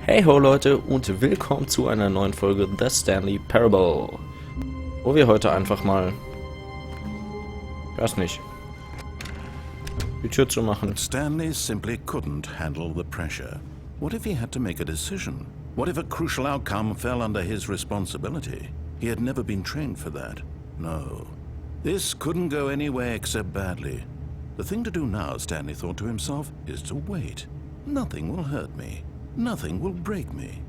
Hey ho Leute und willkommen zu einer neuen Folge The Stanley Parable, wo wir heute einfach mal, weiß nicht, die Tür zu machen. Stanley simply couldn't handle the pressure. What if he had to make a decision? What if a crucial outcome fell under his responsibility? He had never been trained for that. No. This couldn't go anywhere except badly. The thing to do now, Stanley thought to himself, is to wait. Nothing will hurt me. Nothing will break me.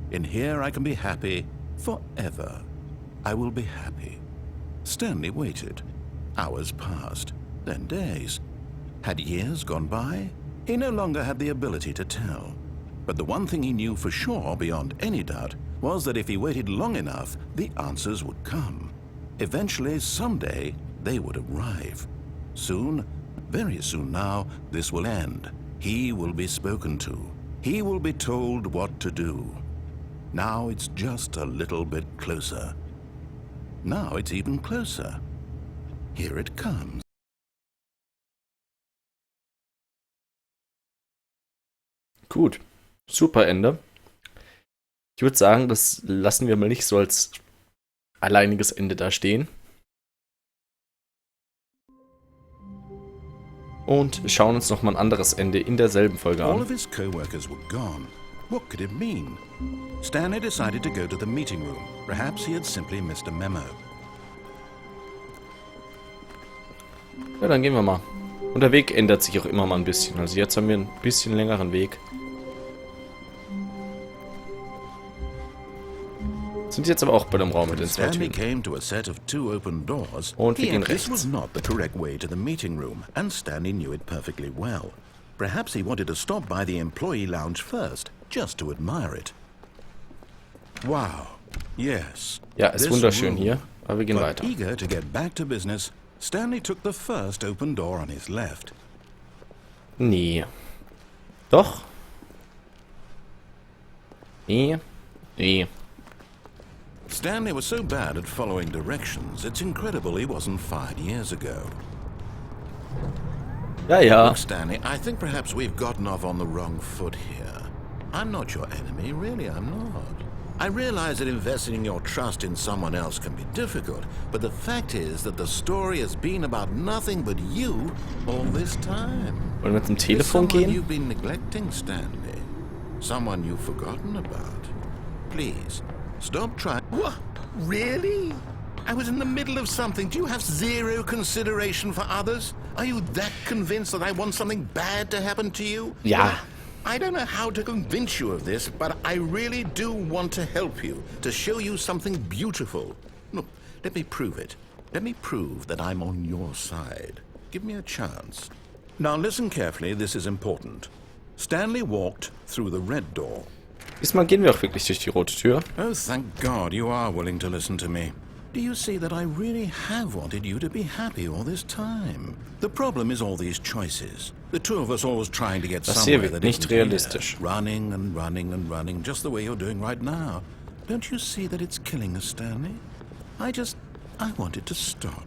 In here I can be happy forever. I will be happy. Stanley waited. Hours passed, then days. Had years gone by? He no longer had the ability to tell. But the one thing he knew for sure, beyond any doubt, was that if he waited long enough, the answers would come. Eventually, someday, they would arrive. Soon, very soon now, this will end. He will be spoken to. He will be told what to do. Now it's just a little bit closer. Now it's even closer. Here it comes. Gut, super Ende. Ich würde sagen, das lassen wir mal nicht so als alleiniges Ende da stehen. Und schauen uns nochmal ein anderes Ende in derselben Folge All an. of his co-workers were gone. What could it mean? Stanley decided to go to the meeting room. Perhaps he had simply missed a memo. Ja, dann gehen wir mal. Und der Weg ändert sich auch immer mal ein bisschen. Also jetzt haben wir ein bisschen längeren Weg. Sind jetzt aber auch bei dem Raum mit den zwei Stanley Türen. came to a set of two open doors. Und wir gehen This was rechts. not the correct way to the meeting room, and Stanley knew it perfectly well. Perhaps he wanted to stop by the employee lounge first, just to admire it. Wow. Yes. Ja, ist this wunderschön room. hier, aber wir gehen But weiter. eager to get back to business, Stanley took the first open door on his left. Nee. Doch? Nee. Nee. Stanley was so bad at following directions, it's incredible he wasn't fired years ago. Ja, ja. Look, Stanley, I think perhaps we've gotten off on the wrong foot here. I'm not your enemy, really, I'm not. I realize that investing your trust in someone else can be difficult, but the fact is that the story has been about nothing but you all this time. Wollen wir zum There's Telefon someone gehen? you've been neglecting, Stanley. Someone you've forgotten about. Please, stop trying. What? Really? I was in the middle of something. Do you have zero consideration for others? Are you that convinced that I want something bad to happen to you? Ja. Well, I don't know how to convince you of this, but I really do want to help you, to show you something beautiful. Look, let me prove it. Let me prove that I'm on your side. Give me a chance. Now listen carefully, this is important. Stanley walked through the red door. Diesmal gehen wir auch wirklich durch die rote Tür. Oh, thank God you are willing to listen to me. Do you see that I really have wanted you to be happy all this time? The problem is all these choices. The two of us always trying to get Das hier somewhere wird that nicht isn't here. realistisch. Running and running and running, just the way you're doing right now. Don't you see that it's killing us, Stanley? I wanted to stop.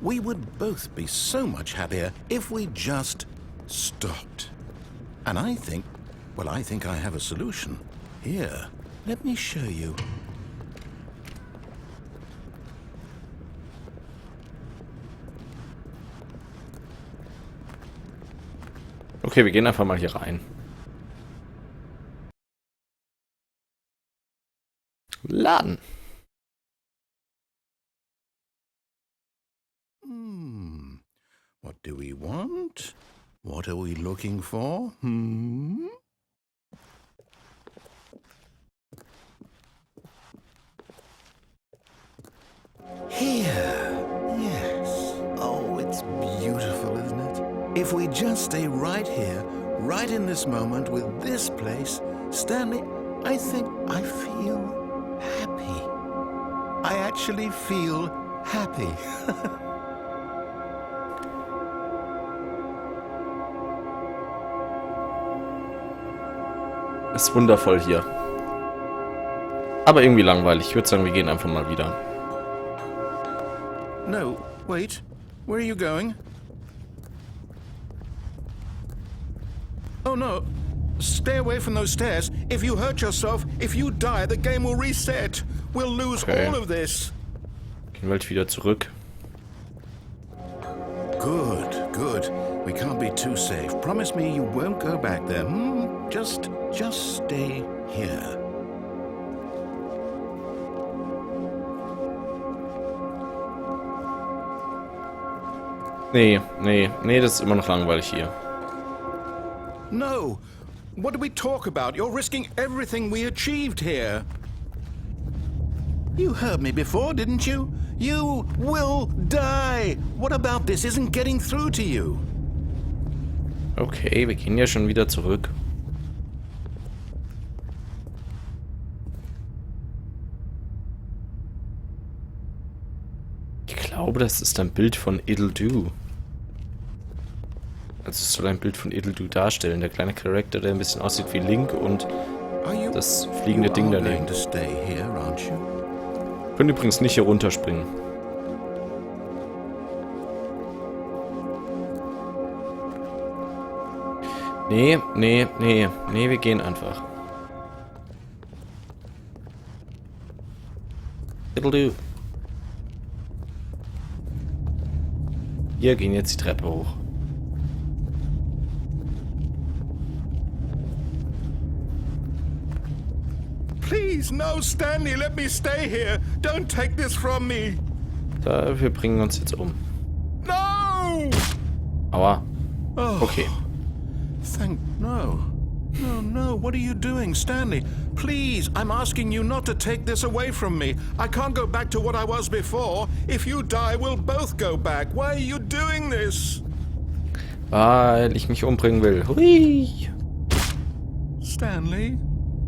We would both be so much happier if we just stopped. And I think I have a solution. Here, let me show you. Okay, wir gehen einfach mal hier rein. Laden. What do we want? What are we looking for? Here. Yes. Oh, it's beautiful, isn't it? If we just stay right here, right in this moment with this place, Stanley, I think I feel happy. I actually feel happy. Ist wundervoll hier. Aber irgendwie langweilig. Ich würde sagen, wir gehen einfach mal wieder. No, wait. Where are you going? Oh no. Stay away from those stairs. If you hurt yourself, if you die, the game will reset. We'll lose all of this. Gehen wir halt wieder zurück. Good, good. We can't be too safe. Promise me you won't go back there. Just stay here. Nee, das ist immer noch langweilig hier. No. What do we talk about? You're risking everything we achieved here. You heard me before, didn't you? You will die. What about this isn't getting through to you? Okay, wir gehen ja schon wieder zurück. Ich glaube, das ist ein Bild von It'll Do. Also es soll ein Bild von It'll Do darstellen. Der kleine Charakter, der ein bisschen aussieht wie Link und das fliegende Ding daneben. Können übrigens nicht hier runterspringen. Nee, wir gehen einfach. It'll do. Wir gehen jetzt die Treppe hoch. Please, no, Stanley, let me stay here. Don't take this from me. Wir bringen uns jetzt um. No! Aua. Okay. No, what are you doing, Stanley? Please, I'm asking you not to take this away from me. I can't go back to what I was before. If you die, we'll both go back. Why are you doing this? Weil ich mich umbringen will. Hui. Stanley,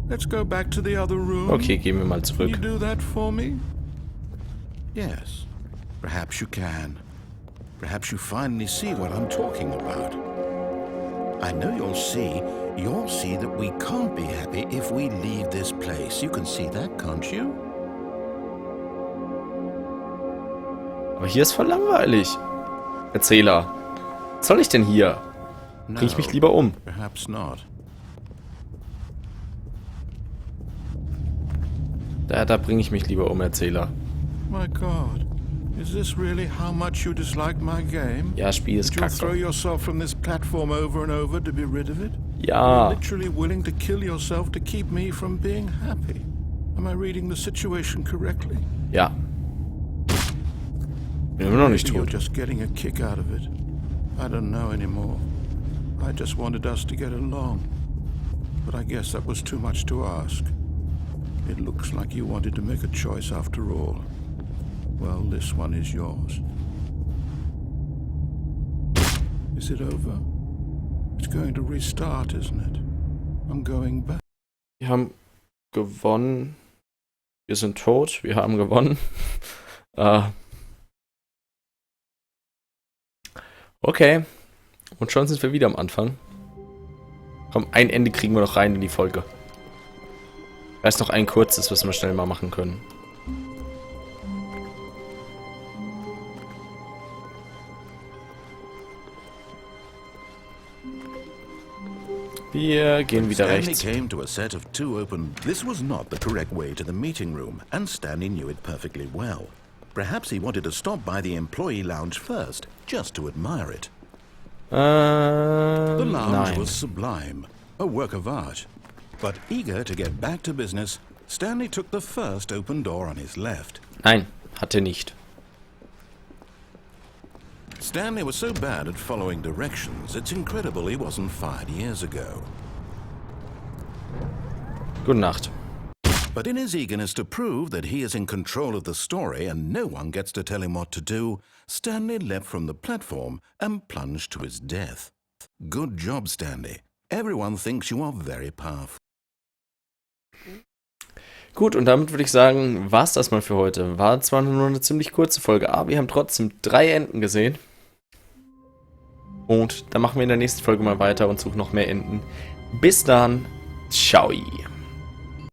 let's go back to the other room. Okay, gehen wir mal zurück. Can you do that for me? Yes, perhaps you can. Perhaps you finally see what I'm talking about. I know you'll see that we can't be happy if we leave this place. You can see that, can't you? Aber hier ist voll langweilig. Erzähler. Was soll ich denn hier? Bring ich mich lieber um. Perhaps not. Da bringe ich mich lieber um, Erzähler. My God. Is this really how much you dislike my game? Ja, Spiel ist Did you throw kacke. yourself from this platform over and over to be rid of it? Ja. You're literally willing to kill yourself to keep me from being happy. Am I reading the situation correctly? Ja. Bin immer noch nicht Maybe you're tot. just getting a kick out of it. I don't know anymore. I just wanted us to get along. But I guess that was too much to ask. It looks like you wanted to make a choice after all. Well, this one is yours. Is it over? It's going to restart, isn't it? I'm going back. Wir haben gewonnen. Wir sind tot. Wir haben gewonnen. Okay. Und schon sind wir wieder am Anfang. Komm, ein Ende kriegen wir noch rein in die Folge. Da ist noch ein kurzes, was wir schnell mal machen können. Wir gehen wieder Stanley rechts. came to a set of two open. This was not the correct way to the meeting room, and Stanley knew it perfectly well. Perhaps he wanted to stop by the employee lounge first, just to admire it. The lounge was sublime, a work of art. But eager to get back to business, Stanley took the first open door on his left. Nein, hat er nicht. Stanley was so bad at following directions, it's incredible he wasn't fired years ago. Gute Nacht. But in his eagerness to prove that he is in control of the story and no one gets to tell him what to do, Stanley leapt from the platform and plunged to his death. Good job, Stanley. Everyone thinks you are very powerful. Gut, und damit würde ich sagen, war's das mal für heute. War zwar nur eine ziemlich kurze Folge, aber wir haben trotzdem 3 Enden gesehen. Und dann machen wir in der nächsten Folge mal weiter und suchen noch mehr Enden. Bis dann. Ciao.